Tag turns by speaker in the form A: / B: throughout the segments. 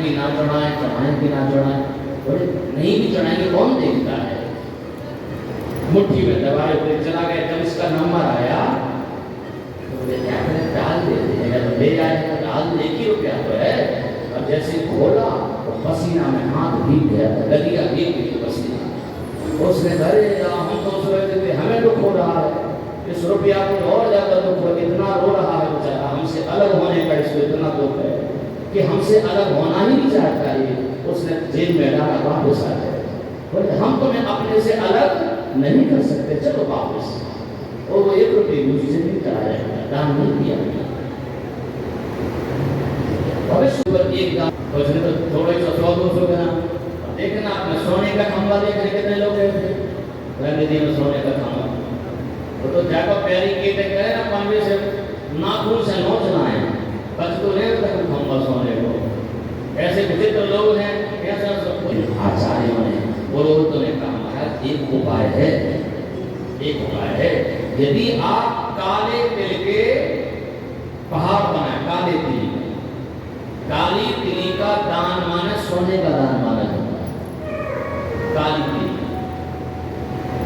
A: कि ना चढ़ाएं, चढ़ाएं कि ना चढ़ाएं, बोले नहीं भी चढ़ाएंगे कौन देखता है। मुट्ठी में दबाए फिर चला गया। जब इसका नंबर आया तो बोले क्या करें, डाल देते हैं, तो ले जाएगा, डाल 1 ही रुपया तो है। अब जैसे खोला तो पसीना में हाथ भीग गया, गलिया भीग गई पसीना। उसने अरे हम तो सोच रहे थे हमें दुख हो रहा है, इस रुपया को और ज्यादा दुख हो, इतना रो रहा है बेचारा, हमसे अलग होने का इसको इतना दुख है कि हमसे अलग होना ही नहीं चाहता है। उसने जेल में डाला, वापस आ गए। बोले हम तुम्हें अपने से अलग नहीं कर सकते, चलो वापस। और वो 1 रुपये मुझे से नहीं कराया, दान नहीं किया। भविष्य पर एक दान उसने तो थोड़े 100-200 देना। देखना आपने सोने का खंभा देख रहे कितने लोग गए थे रंगदी में, सोने का खंभा। वो तो जाकर प्यारी कीटे गए ना, पंजे से नाखून से नोचना है, बच तो नहीं होता खंभा सोने को। ऐसे विचित्र लोग हैं, कैसा सब आचार्यों ने पुरोहितों ने कहा महाराज एक उपाय है, एक उपाय है। यदि आप काले तिल के पहाड़ बनाए, काले तिल, काली तिली का दान माने सोने का दान माना जाता है। काली तिली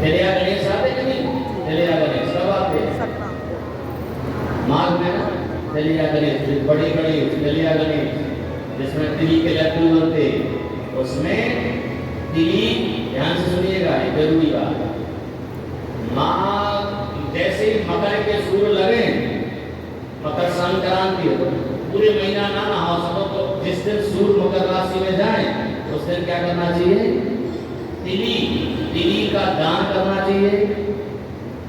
A: तिलिया गणेश आते कि नहीं, तिलिया गणेश कब आते, माघ में ना, तिलिया गणेश बड़ी बड़ी तिलिया गणेश जिसमें तिली के लड्डू बनते, उसमें तिली, ध्यान से सुनिएगा ये जरूरी बात। माँ जैसे ही मकर के सूर लगे, मकर संक्रांति हो, पूरे महीना ना नहा सको तो जिस दिन सूर्य मकर राशि में जाए उस दिन क्या करना चाहिए, तिली, तिली का दान करना चाहिए,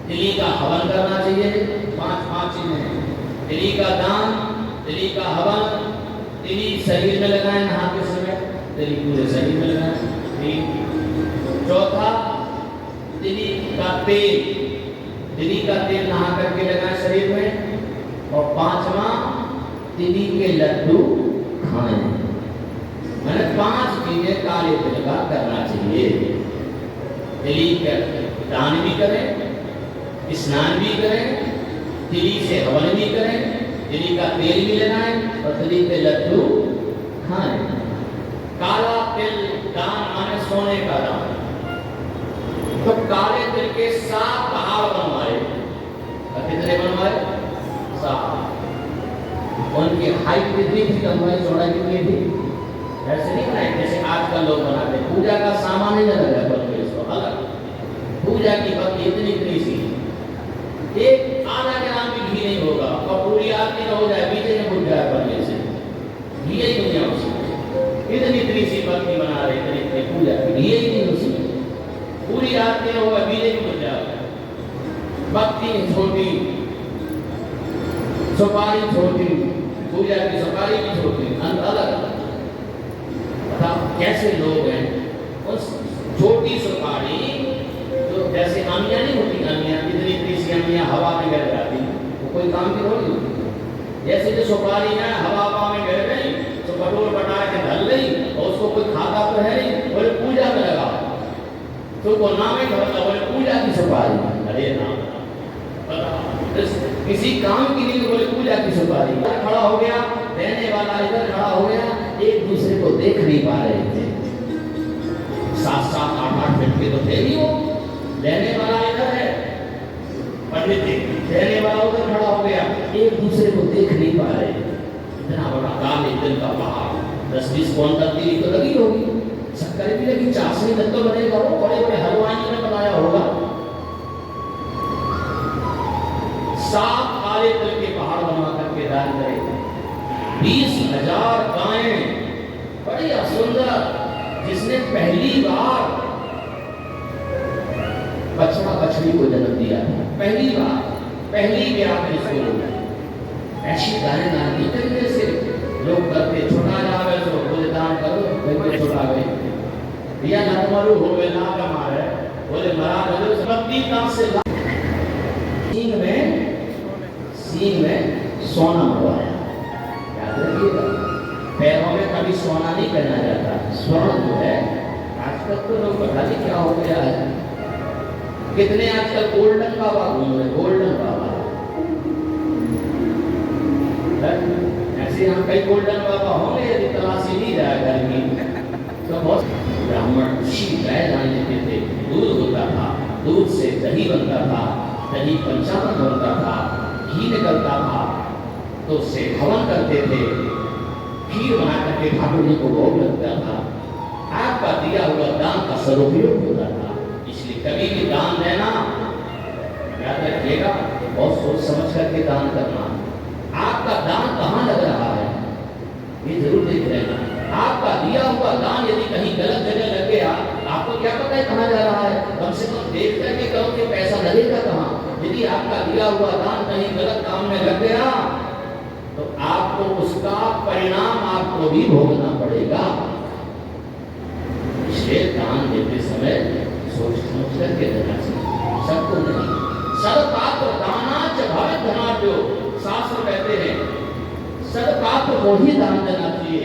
A: तिली का हवन करना चाहिए। 5 चीजें, तिली का दान, तिली का हवन, तिली शरीर में लगाएं नहाते समय, तिली पूरे शरीर में लगाएं। चौथा तिली का तेल, तिली का तेल नहा करके लगाएं शरीर में। और 5वां तिली के लड्डू खाएं। मैंने 5 चीजें काले तिल का करना चाहिए। तिली का दान भी करें, स्नान भी करें, तिली से हवन भी करें, तिली का तेल भी लगाएं और तिली के लड्डू खाएं। काला तिल दान माने सोने का दान। तो काले तिल के 7 पहाड़ बनवाए। कितने बनवाए? 7। उनकी हाइट कितनी थी, लंबाई चौड़ाई कितनी थी? ऐसे नहीं बनाए जैसे आजकल लोग बनाते। पूजा का सामान ही अलग है, बल्कि इसको अलग, पूजा की बत्ती इतनी इतनी सी, एक आधा ग्राम भी घी नहीं होगा, और पूरी आरती का हो जाए, बीजे में बुझ जाए बनने से, घी ही नहीं है उसमें। इतनी इतनी सी बत्ती बना रहे, इतनी इतनी पूजा की, घी ही नहीं उसमें, पूरी आरती में होगा, बीजे में बुझ जाए। बत्ती छोटी, सुपारी छोटी, पूजा की सुपारी भी छोटी, अलग अलग। कैसे लोग हैं, उस छोटी सुपारी जो जैसे अमियां नहीं होती, अमियां इतनी इतनी सी अमियां हवा में गिर जाती, वो कोई काम की थोड़ी होती। जैसे जो सुपारी है हवा में गिर गई तो बटोर बटा के ढल गई, और उसको कोई खाता तो है नहीं, बोले पूजा में लगा तो वो नाम ही धरता, बोले पूजा की सुपारी। अरे नाम किसी काम की नहीं, बोले पूजा की सुपारी। खड़ा हो गया, रहने वाला इधर खड़ा हो गया, एक दूसरे को देख नहीं पा रहे थे। 7-7, 8-8 फीट के तो थे ही वो। रहने वाला इधर है, पंडित जी, रहने वाला उधर खड़ा हो गया, एक दूसरे को देख नहीं पा रहे। इतना बड़ा काले तिल का पहाड़, 10-20 क्विंटल तिली तो लगी होगी, शक्कर भी लगी, चाशनी तक तो बनेगा, वो बड़े बड़े हलवाइयों ने बनाया होगा। 7 काले तिल के पहाड़ बना करके दान करे। 20,000 गायें, बढ़िया सुंदर, जिसने पहली बार बछड़ा बछड़ी को जन्म दिया, पहली बार, पहली ब्याह में इसको ऐसी गायें दान की। तरीके से लोग करते, छोटा जावे तो बोले दान करो, बोले छोटा गए, या ना मरू हो गए ना कमाए, बोले मरा गए, सबकी काम से सींग में सोना मरवाया। याद रखिएगा, पैरों में कभी सोना नहीं पहना जाता, स्वर्ण जो है। आजकल तो लोग पता नहीं क्या हो गया है, कितने आजकल गोल्डन बाबा घूम रहे, गोल्डन बाबा। ऐसे हम कई गोल्डन बाबा होंगे यदि तलाशी ली जाएगा, दही पंचामृत बनता था, घी निकलता था, तो उससे हवन करते थे, खीर बना करके ठाकुर जी को भोग लगता था। आपका दिया हुआ दान का सदुपयोग होता था। इसलिए कभी भी दान देना याद रखिएगा, बहुत सोच समझ करके दान करना। आपका दान कहाँ लग रहा है ये जरूर देख लेना। आपका दिया हुआ दान यदि कहीं गलत जगह लग गया, आपको क्या पता है कहाँ जा रहा है, कम से कम देख करके कहो कि पैसा लगेगा कहाँ। यदि आपका दिया हुआ दान कहीं गलत काम में लग गया तो आपको उसका परिणाम आपको भी भोगना पड़ेगा। इसलिए दान देते समय सोच समझ करके देना चाहिए, सबको नहीं। सदपात्र दानाच भवेत् धनाढ्यो, शास्त्र कहते हैं सदपात्र को ही दान देना चाहिए,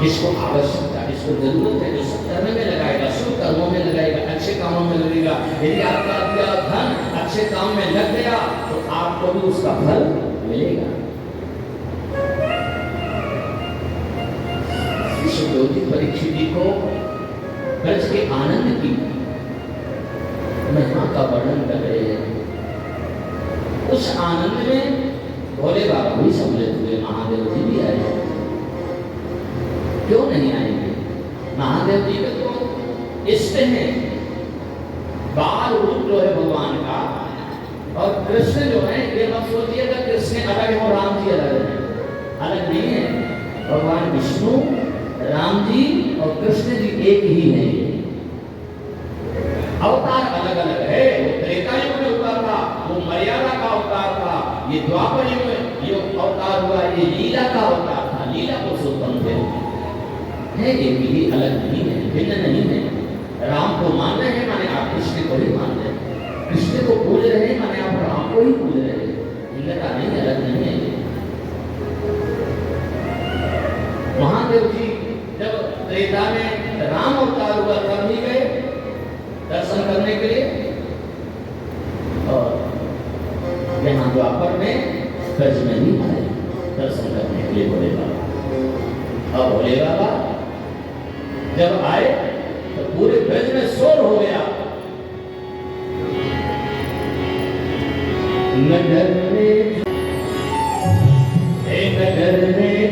A: जिसको आवश्यकता, जिसको जरूरत है, जो सत्कर्म में लगाएगा, शुभ कर्मों में लगाएगा, अच्छे कामों में लगेगा। यदि आपका दिया धन अच्छे काम में लग गया तो आपको भी उसका फल मिलेगा। शिवज्योति परीक्षित जी को ब्रज के आनंद की महिमा का वर्णन कर रहे हैं। उस आनंद में भोले बाबा भी सम्मिलित हुए, महादेव जी भी आए। क्यों नहीं आएंगे? महादेव जी का तो इष्ट है, बाल रूप जो है भगवान का, और कृष्ण जो है, ये मत सोचिएगा कृष्ण अलग है और राम जी अलग है, अलग नहीं है। भगवान विष्णु, राम जी और कृष्ण जी एक ही हैं। अवतार अलग अलग है। वो त्रेता युग में अवतार था, वो मर्यादा का अवतार था, ये द्वापर युग में ये अवतार हुआ, ये लीला का अवतार था, लीला पुरुषोत्तम थे। है एक ही, अलग नहीं है, भिन्न नहीं है। राम को मान रहे हैं माने आप कृष्ण को ही मान रहे हैं, कृष्ण को पूज रहे हैं माने आप राम को ही पूज रहे हैं। भिन्नता नहीं, अलग नहीं है। महादेव जी जब त्रेता में राम अवतार हुआ तब ही गए दर्शन करने के लिए, और यहाँ द्वापर में ब्रज में ही आए दर्शन करने के लिए भोले बाबा। और भोले बाबा जब आए तो पूरे ब्रज में शोर हो गया। नगर में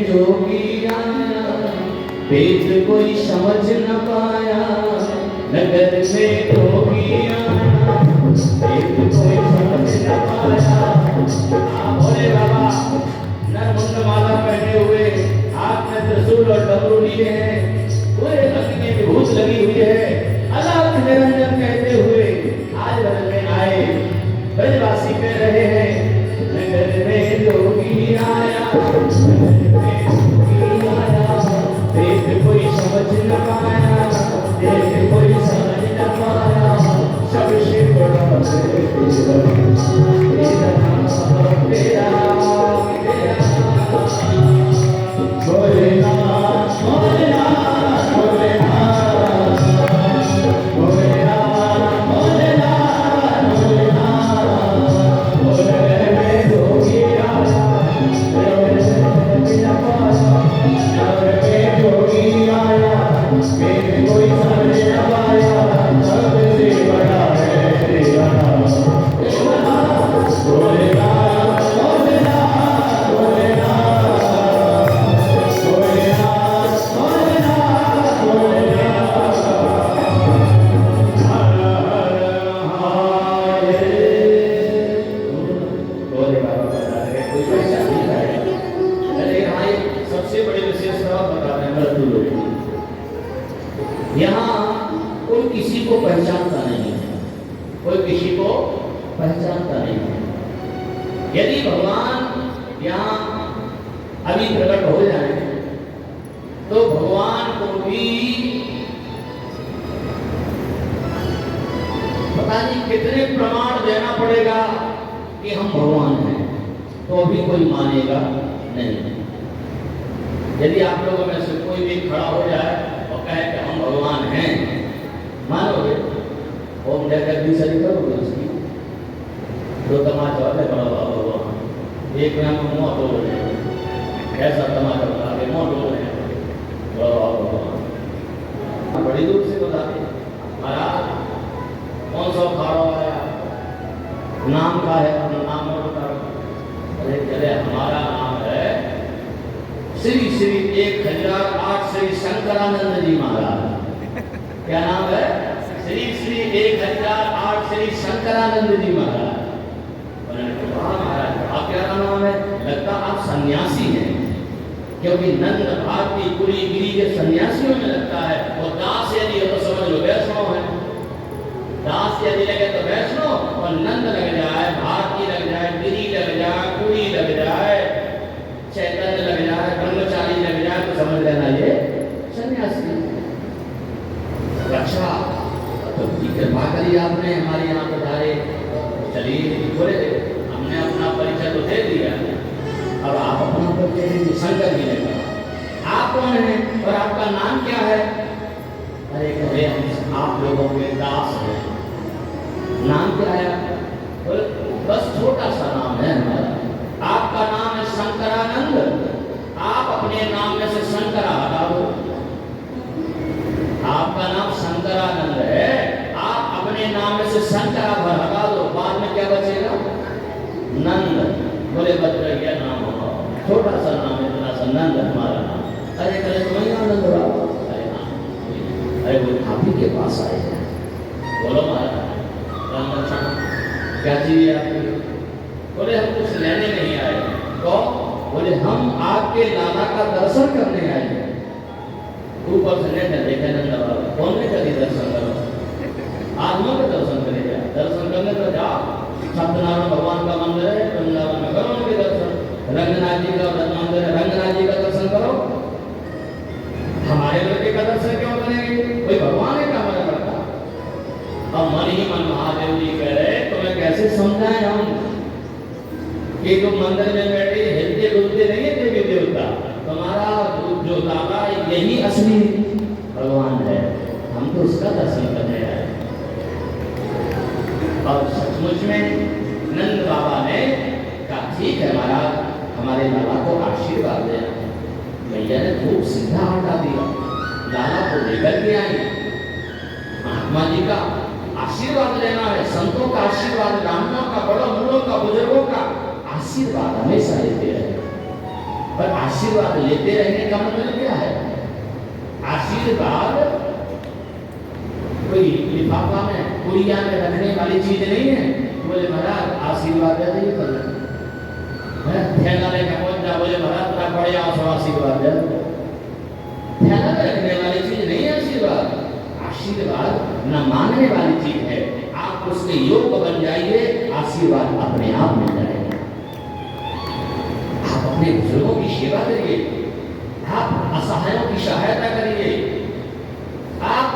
A: जोगी आया, वेद कोई समझ न पाया। नगर में जोगी आया, वेद कोई समझ न पाया। भोले बाबा नरमुंड माला पहने हुए, हाथ में त्रिशूल और डमरू लिए हैं, पूरे रंग में विभूत लगी हुई है, अलाप निरंजन कहते हुए आज ब्रज में आए। ब्रजवासी कह रहे हैं नगर में जोगी आया, नगर में जोगी आया, वेद कोई समझ न पाया, वेद कोई समझ न पाया। सबसे बड़ा तेरा नाम, तेरा भोलेनाथ, भोलेनाथ, भोलेनाथ, भोलेनाथ, भोलेनाथ, भोलेनाथ। भोले में जोगी आया, में जोगी आया, वेद कोई समझ न पाया। सबसे बड़ा है तेरा नाम, भोलेनाथ, भोलेनाथ, भोलेनाथ, भोलेनाथ, भोलेनाथ, भोलेनाथ। हर हर महादेव। भोले बाबा बता रहे कोई पैसा नहीं लाएगा। अरे यहाँ एक सबसे बड़ी विशेषता बता रहे हैं मृत्यु लोग, यहाँ कोई किसी को पहचानता नहीं है, कोई किसी को पहचानता नहीं है। यदि भगवान यहाँ अभी प्रकट हो जाए तो भगवान को भी पता नहीं कितने प्रमाण देना पड़ेगा कि हम भगवान हैं, तो भी कोई मानेगा नहीं। यदि आप लोगों में से कोई भी खड़ा हो जाए और कहे कि हम भगवान हैं, मानोगे? ओम जगत भी सही करोगे उसकी? दो तमाचा है बड़ा भगवान, एक में हम मुँह तोड़ रहे हैं, ऐसा तमाचा बता के मुँह तोड़ रहे हैं, बड़ा भगवान। बड़ी दूर से बताते महाराज कौन सा खाड़ा आया, 1008 श्री शंकरानंद जी महाराज। क्या नाम है? श्री श्री 1008 श्री शंकरानंद जी महाराज। महाराज आप क्या नाम है? लगता आप सन्यासी हैं, क्योंकि नंद भारती पुरी गिरी के सन्यासियों में लगता है। और दास यदि हो तो समझ लो वैष्णव है। दास यदि लगे तो वैष्णव, और नंद लग जाए, भारती लग जाए, गिरी लग जाए, पुरी लग जाए, चैतन्य लग जाए, ब्रह्मचारी लग जाए, तो समझ लेना ये सन्यासी। अच्छा तो कृपा करिए आपने हमारे यहाँ पधारे। चलिए बोले हमने अपना परिचय तो दे दिया, अब आप अपना परिचय दीजिए। शंकर जी ने कहा आप कौन हैं और आपका नाम क्या है? अरे कहे हम आप लोगों के दास हैं। नाम क्या है? बोले बस छोटा सा नाम है हमारा। आपका नाम है शंकरानंद, आप अपने नाम में से शंकरा हटा दो। आपका नाम शंकरानंद है, आप अपने नाम में से शंकरा भर हटा दो, बाद में क्या बचेगा? नंद। बोले बच्चा नाम होगा, छोटा सा नाम है, इतना सा नंद हमारा नाम। अरे कहे तुम्हें आनंद बाबा? अरे हाँ, अरे वो आप ही के पास आए हैं। बोलो महाराज क्या चाहिए आपको? बोले हम कुछ लेने नहीं आए। तो बोले हम आपके लाला का दर्शन करने आए हैं। ऊपर से लेकर देखे नंद बाबा कौन ने कभी दर्शन करो? आत्मा का दर्शन करेगा। दर्शन करने तो जाओ, सत्यनारायण भगवान का मंदिर है वृंदावन में, करो उनके दर्शन। रंगनाथ जी का मंदिर है, रंगनाथ जी का दर्शन करो। हमारे लड़के का दर्शन क्यों करेंगे? कोई भगवान है क्या हमारा लड़का? अब मन ही मन महादेव जी कह रहे तुम्हें कैसे समझाएं हम कि तुम मंदिर में बैठे हिलते डुलते नहीं है देवी देवता। तुम्हारा जो लाला यही असली भगवान है, हम तो उसका दर्शन करने आए। और सचमुच में नंद बाबा ने कहा ठीक है महाराज, हमारे लाला को आशीर्वाद देना। भैया ने खूब सीधा हटा दिया, लाला को लेकर के आई। महात्मा जी का आशीर्वाद लेना है, संतों का आशीर्वाद, ब्राह्मणों का, बड़ों बूढ़ों का, बुजुर्गों का आशीर्वाद हमेशा लेते रहे। पर आशीर्वाद लेते रहने का मतलब क्या है? आशीर्वाद कोई लिफाफा में कुड़िया में रखने वाली चीज नहीं है। बोले महाराज आशीर्वाद दे दीजिए कर थैला लेकर पहुंच जा। बोले महाराज तेरा बढ़िया आशीर्वाद दे। थैला में रखने वाली चीज नहीं है आशीर्वाद। आशीर्वाद न मांगने वाली चीज है। आप उसके योग्य बन जाइए, आशीर्वाद अपने आप मिल जाएगा। आप अपने बुजुर्गों की सेवा करिए, आप असहायों की सहायता करिए, आप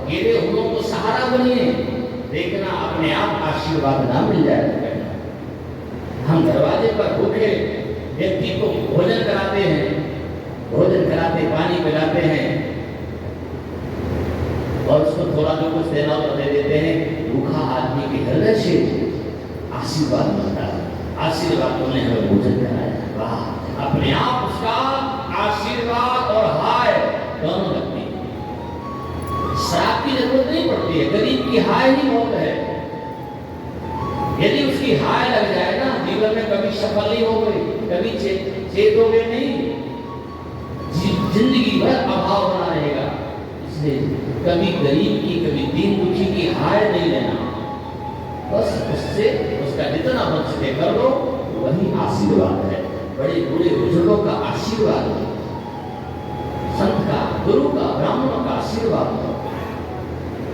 A: गिरे हुओं को सहारा बनिए। देखना अपने आप आशीर्वाद ना मिल जाएगा। हम दरवाजे पर भूखे व्यक्ति को भोजन कराते हैं, भोजन कराते, पानी पिलाते हैं और उसको थोड़ा जो कुछ देना हो दे देते हैं। भूखा आदमी के हृदय से आशीर्वाद मिलता है। आशीर्वाद तुमने हमें भोजन कराया, वाह। अपने आप उसका आशीर्वाद और हाय दोनों लगती है। शराब की जरूरत नहीं पड़ती है, गरीब की हाय ही बहुत है। यदि उसकी हाय लग जाए ना, जीवन में कभी सफल नहीं हो गई, कभी चेतोगे नहीं, जिंदगी भर अभाव बना रहेगा। इसलिए कभी गरीब की, कभी दीन दुखी की हाय नहीं लेना। बस उससे उसका जितना बन सके कर लो, वही आशीर्वाद है। बड़े बूढ़े बुजुर्गों का आशीर्वाद, संत का, गुरु का, ब्राह्मणों का आशीर्वाद,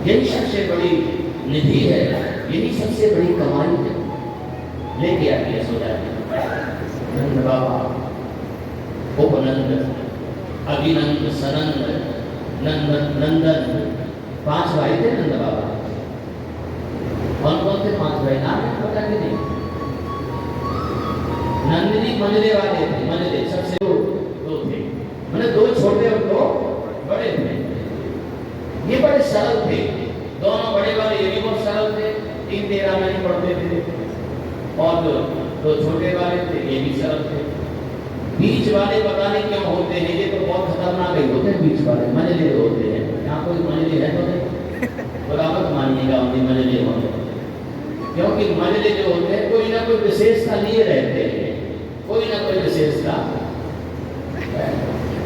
A: यही सबसे बड़ी निधि है, यही सबसे बड़ी कमाई है। लेके आके सो जाते नंद बाबा, उपनंद, अभिनंद, सनंद, नंदन, 5 भाई थे नंद बाबा। कौन कौन थे 5 भाई? नाम है पता कि नहीं? नंदिनी मंजले वाले थे, मंजले सबसे दो थे, मैंने 2 छोटे और 2 बड़े थे। ये बड़े सरल थे दोनों। बड़े वाले ये भी बहुत सरल थे, 3-13 महीने पढ़ते थे। और जो छोटे वाले थे ये भी सरल थे। बीच वाले पता नहीं क्यों होते हैं, ये तो बहुत खतरनाक ही होते हैं बीच वाले, मंजले होते हैं। यहाँ कोई मंजले है तो नहीं, बराबर मानिएगा उनकी मंजले होते हैं। क्योंकि मंजले जो होते हैं कोई ना कोई विशेषता लिए रहते हैं, कोई ना कोई विशेषता।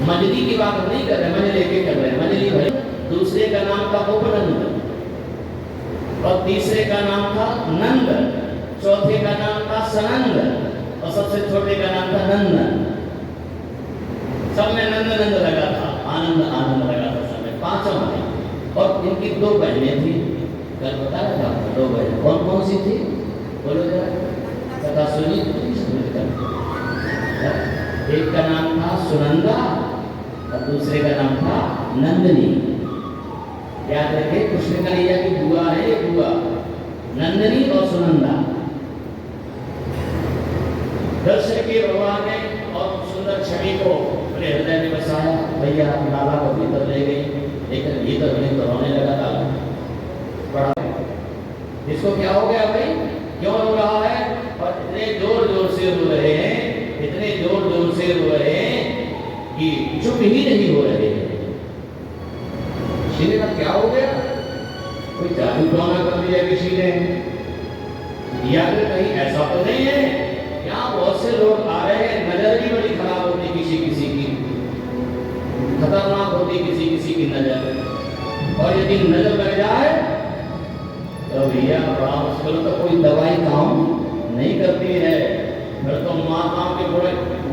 A: मंजली की बात हम नहीं कर रहे, मंजले के कर रहे हैं। मंजली भाई दूसरे का नाम था उपनंद, और तीसरे का नाम था नंद, चौथे का नाम था सनंद, और सबसे छोटे का नाम था नंदन। सब में नंद नंद लगा था, आनंद आनंद लगा था सब में। पांचों में, और इनकी दो बहनें थी। कल बताया था आपको, दो बहनें कौन कौन सी थी, बोलो जरा, कथा सुनी। एक का नाम था सुनंदा और दूसरे का नाम था नंदनी। याद रखे, कृष्ण कन्हैया की बुआ है ये, बुआ नंदनी और सुनंदा। दर्शन के भगवान ने और सुंदर छवि को अपने हृदय में बसाया। भैया लाला को भीतर ले गई, लेकिन भीतर में तो रोने लगा लाला। बड़ा इसको क्या हो गया भाई, क्यों रो रहा है? और इतने जोर जोर से रो रहे हैं, इतने जोर जोर से रो रहे हैं कि चुप ही नहीं हो रहे हैं। किसी का क्या हो गया? कोई जादू टोना कर दिया किसी ने, या फिर कहीं ऐसा तो नहीं है? यहाँ बहुत से लोग आ रहे हैं, नजर भी बड़ी खराब होती किसी किसी की, खतरनाक होती किसी किसी की नजर। और यदि नजर लग जाए तो भैया बड़ा मुश्किल, तो कोई दवाई काम नहीं करती है। फिर तो माताओं के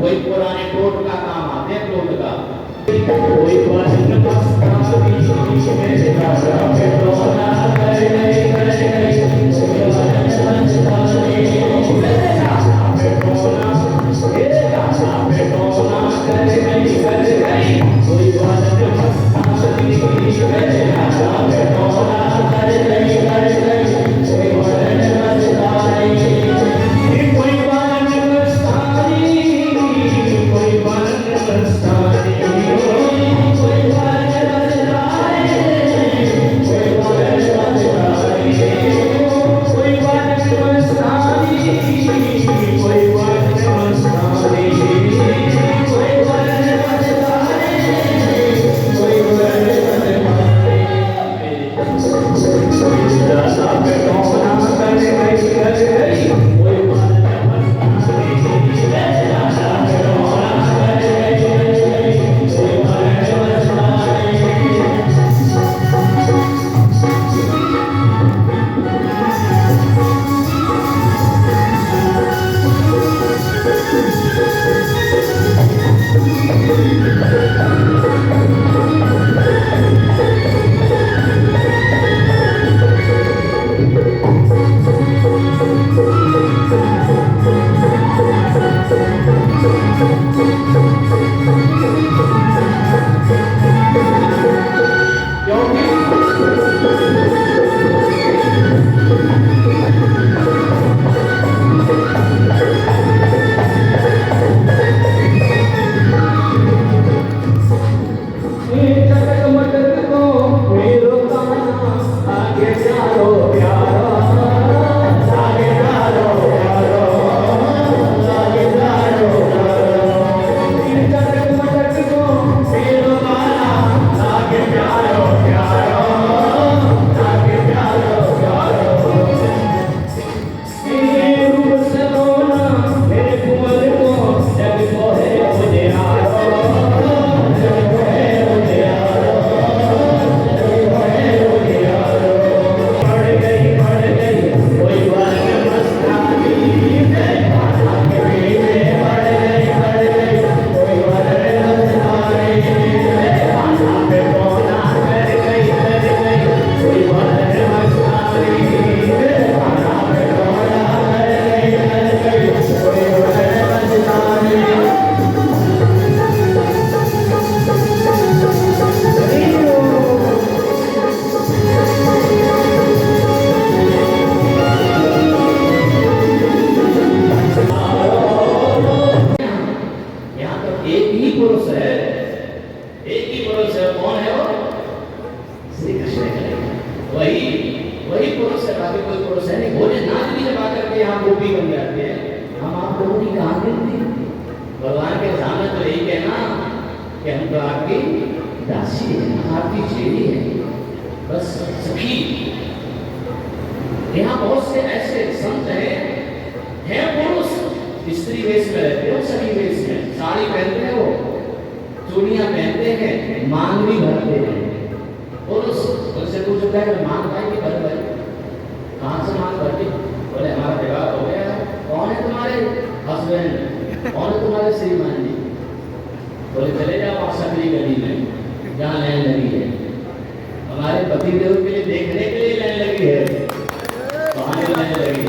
A: वही पुराने टोट का काम आते हैं, टोट का। कोई चूड़ियां पहनते हैं, मांग भी भरते हैं। और उससे पूछो क्या मांग भाई की भर भाई, कहाँ से मांग भरती? बोले हमारा विवाह हो गया। कौन है तुम्हारे हस्बैंड? कौन है तुम्हारे श्रीमान जी? बोले चले जाओ वहाँ सकरी गली में जहाँ लाइन लगी है, हमारे पति देव के लिए देखने के लिए लाइन लगी है, वहाँ लाइन लगी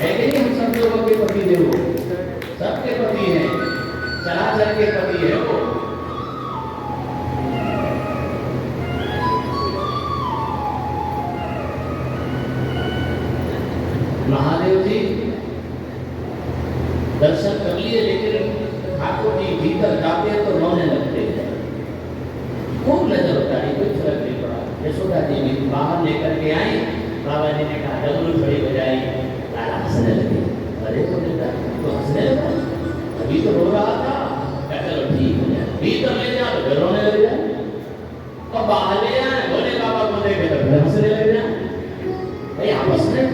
A: है कि नहीं? हम सब लोगों के पति देव, सबके पति हैं, चराचर के पति है वो। महादेव जी दर्शन कर लिए, लेकिन ठाकुर जी भीतर जाते हैं तो रोने लगते हैं। खूब नजर होता है, कोई फर्क नहीं पड़ा। यशोदा जी भी बाहर लेकर के आई, बाबा जी ने कहा डबलू थोड़ी बजाई, लाला हंसने लगे। अरे तो बेटा तो हंसने लगा, अभी तो रो रहा था। चलो ठीक हो गया, भीतर ले जाओ तो रोने लग जाए, और बाहर ले आए बोले बाबा को देखे तो फिर हंसने लग जाए। भाई आपस में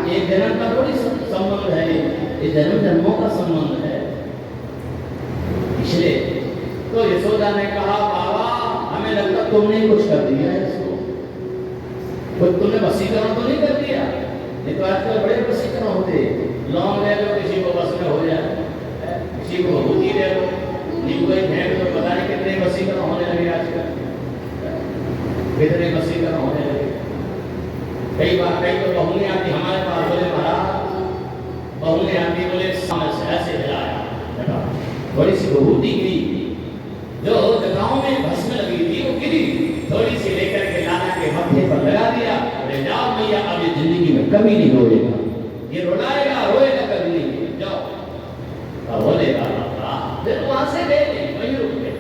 A: एक जन्म का थोड़ी संबंध है, ये जन्म जन्मों का संबंध है। इसलिए तो यशोदा ने कहा बाबा हमें लगता तुमने ही कुछ कर दिया है इसको, कुछ तुमने वशीकरण तो नहीं कर दिया? नहीं तो आजकल बड़े वशीकरण होते, लौंग ले लो किसी को बस में हो जाए, किसी को भूती ले लो, नींबू एक भेंट तो पता नहीं कितने वशीकरण होने लगे आजकल, कितने वशीकरण होने लगे। कई बार कई तो बहू ने आती हमारे पास, बोले महाराज बहू ने आती बोले सामने से ऐसे हिलाया, थोड़ी सी बहूती गिरी, जो गाँव में भस्म लगी थी वो गिरी, थोड़ी सी लेकर के लाला के मत्थे पर लगा दिया। बोले जाओ मैया अब ये जिंदगी में कभी नहीं रोएगा, ये रुलाएगा रोएगा कभी नहीं, जाओ। अब बोलेगा फिर वहां से गए वहीं रुक गए।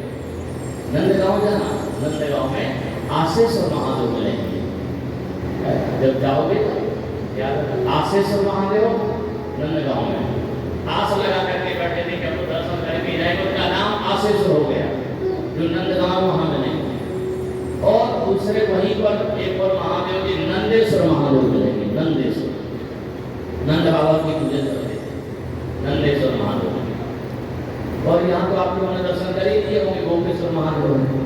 A: नंदगांव जाना, नंदगांव में आशीष और महादेव मिलेंगे, जब जाओगे याद आशीष और महादेव नंदगांव में आस लगा करके बैठे थे कि हम दर्शन करके जाएंगे, उनका नाम आशीष हो गया जो नंदगांव वहां मिलेंगे। और दूसरे वहीं पर एक और महादेव जी नंदेश्वर महादेव मिलेंगे, नंदेश्वर नंद बाबा की पूजा करते थे नंदेश्वर महादेव। और यहाँ तो आप लोगों ने दर्शन कर ही दिए होंगे, भूतेश्वर महादेव है।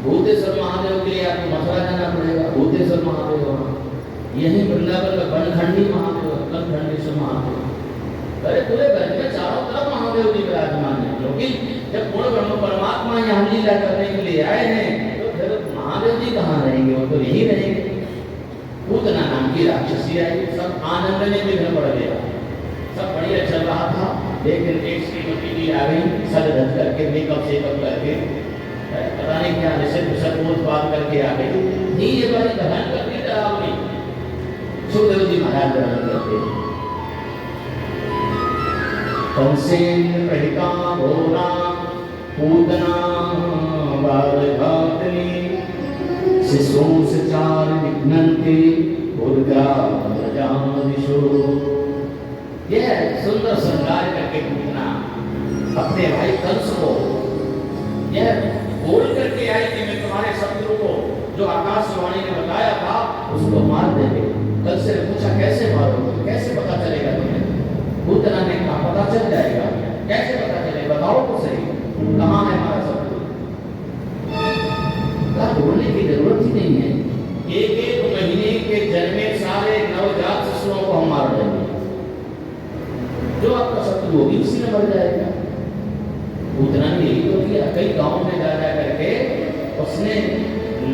A: भूतेश्वर महादेव के लिए आपको मथुरा जाना पड़ेगा, भूतेश्वर महादेव वहाँ, यही वृंदावन का बनखंडी महादेव, बनखंडेश्वर महादेव। अरे पूरे ब्रज में चारों तरफ महादेव जी विराजमान है, क्योंकि जब पूर्ण ब्रह्म परमात्मा यहाँ लीला करने के लिए आए हैं तो फिर महादेव जी कहाँ रहेंगे? वो तो यही रहेंगे। पूतना नाम की राक्षसी आई, सब आनंद में विघ्न पड़ गया, सब बढ़िया चल रहा था, लेकिन एक श्रीमती जी आ गई सज धज करके, मेकअप शेकअप करके, पता नहीं क्या ऋषभ बात करके आ गई। ये बड़ी बहन करती डरावनी सुखदेव जी महाराज ग्रहण करते हैं। कंसेन प्रहिता घोरा पूतना बालघातनी शिशुं से चार विघ्नन्ति उर्गा प्रजादिषु। यह सुंदर श्रृंगार करके पूतना अपने भाई कंस को यह बोल करके आई कि मैं तुम्हारे शत्रु को जो आकाशवाणी ने बताया था उसको मार देंगे। कंस ने पूछा कैसे मारोगे, कैसे पता चलेगा तुम्हें? पूतना ने कहा पता चल जाएगा। कैसे पता चलेगा बताओ तो सही, कहाँ है हमारा शत्रु? कहा ढूंढने की जरूरत ही नहीं है, एक एक महीने के जन्मे सारे नवजात शिशुओं को हम मार देंगे, जो आपका शत्रु होगी उसी में मर जाएगा। पूतना ने यही तो किया, कई गांव में जा करके उसने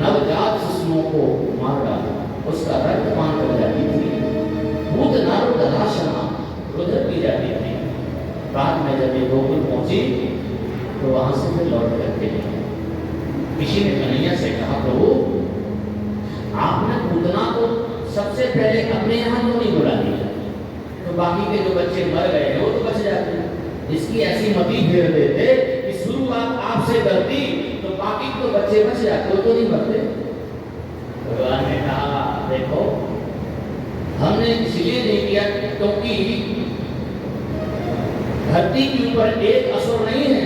A: नवजात शिशुओं को मार डाला, उसका रक्तपान कर जाती थी, पूतना रुद्राशना रुद्र पी जाती थी। बाद में जब ये गोकुल पहुंची तो वहां से फिर लौट करके किसी ने कन्हैया से कहा प्रभु आपने पूतना को सबसे पहले अपने यहाँ क्यों नहीं बुला दिया, तो बाकी के जो बच्चे मर गए वो तो बच जाते। इसकी ऐसी मति फेर देते कि शुरुआत आपसे करती तो बाकी तो बच्चे बच जाते, वो तो नहीं मरते। भगवान ने कहा देखो हमने इसलिए नहीं किया क्योंकि धरती के ऊपर एक असुर नहीं है,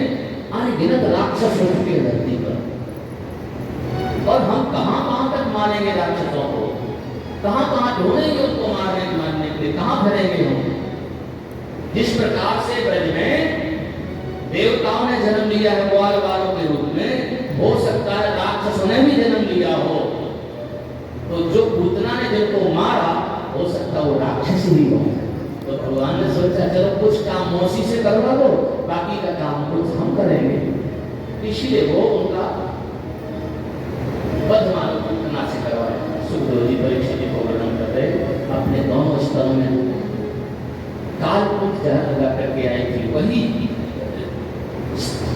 A: अनगिनत राक्षस हो चुके हैं धरती पर, और हम कहां तक मारेंगे राक्षसों को, कहां ढूंढेंगे उनको मारने के लिए, कहां फिरेंगे हम? जिस प्रकार से ब्रज में देवताओं ने जन्म लिया है, ग्वाल बालों ने भी जन्म लिया हो, तो जो पूतना ने जिनको मारा हो सकता वो राक्षस ही हो। तो भगवान ने सोचा चलो कुछ काम मौसी से करवा दो, बाकी का काम कुछ हम करेंगे। इसलिए वो उनका बदमाश पूतना से करवाया। सुखदेव जी परीक्षित को वर्णन करते अपने दोनों स्तनों में कालकूट जहर लगा करके आई थी, वही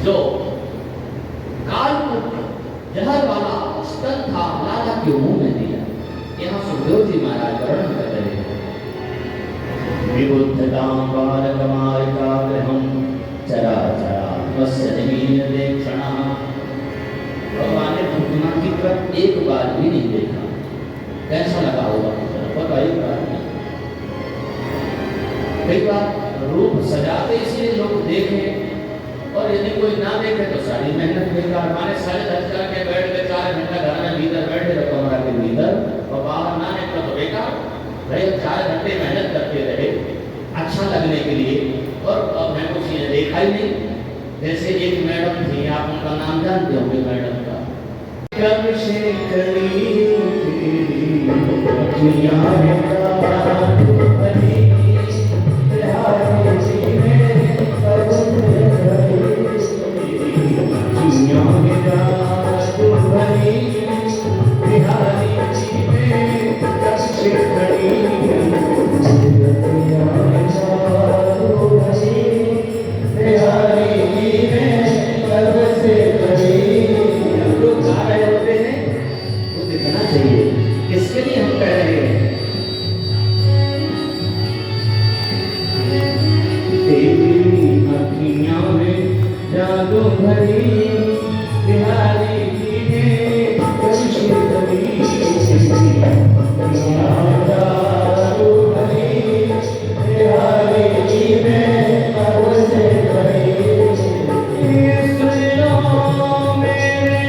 A: जो कालकूट जहर वाला स्तन था लाला के मुंह में दिया। यहाँ सुखदेव जी महाराज वर्णन कर रहे हैं विबुद्धतां बालकमार्गाग्रहं चराचरात्मस्य निमीनदेक्षणः। भगवान ने पूतना की तरफ एक बार भी नहीं देखा। कैसा लगा होगा पता ही नहीं। कई बार रूप सजाते इसलिए लोग देखें, और यदि कोई ना देखे तो सारी मेहनत बेकार। माने सारे धक्का के बैठ के 4 घंटा घर में भीतर बैठे रहो कमरा के भीतर, और बाहर ना निकलो तो बेकार। भाई 4 घंटे मेहनत करते रहे अच्छा लगने के लिए, और अब मैं कुछ ये देखा ही नहीं। जैसे एक मैडम थी, आप उनका नाम जानते होंगे मैडम का, कब से करी इसके लिए हम कह रहे हैं तेरी अखियां में जादू भरी बिहारी की है कभी कभी जादू भरी बिहारी की है कब से भरी सुनो मेरे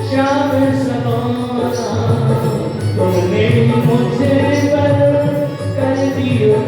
A: श्याम सलोना तुमने मुझे पर कर दिया